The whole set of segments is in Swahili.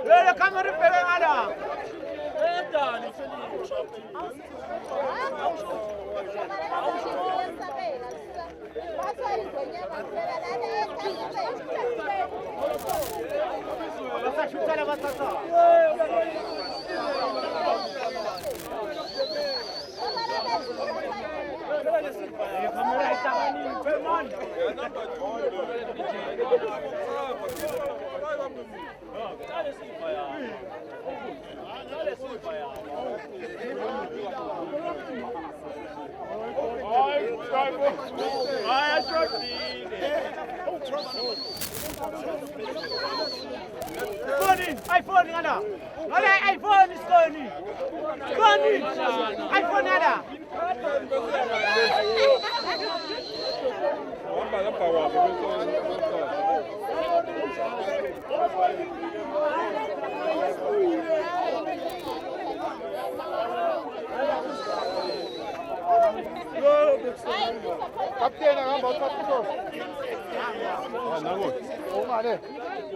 Böyle kamerayı veren hala. Basa şu tarafa basasa. Kamerayı takani, Ferman. iPhone ada. Ada iPhone sekali. Sekali. iPhone ada. Kapten ang bawat ito. Nagot. Oo nga rin.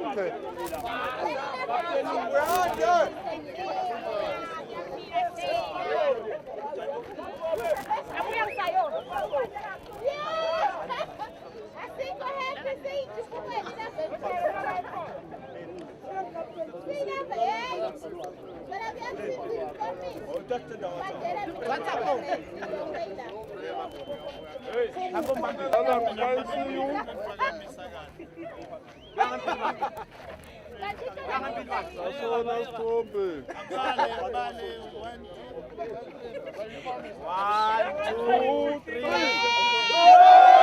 Okay. Aku yang sayur. Asik kau happy sih, cukup kita One, two, three.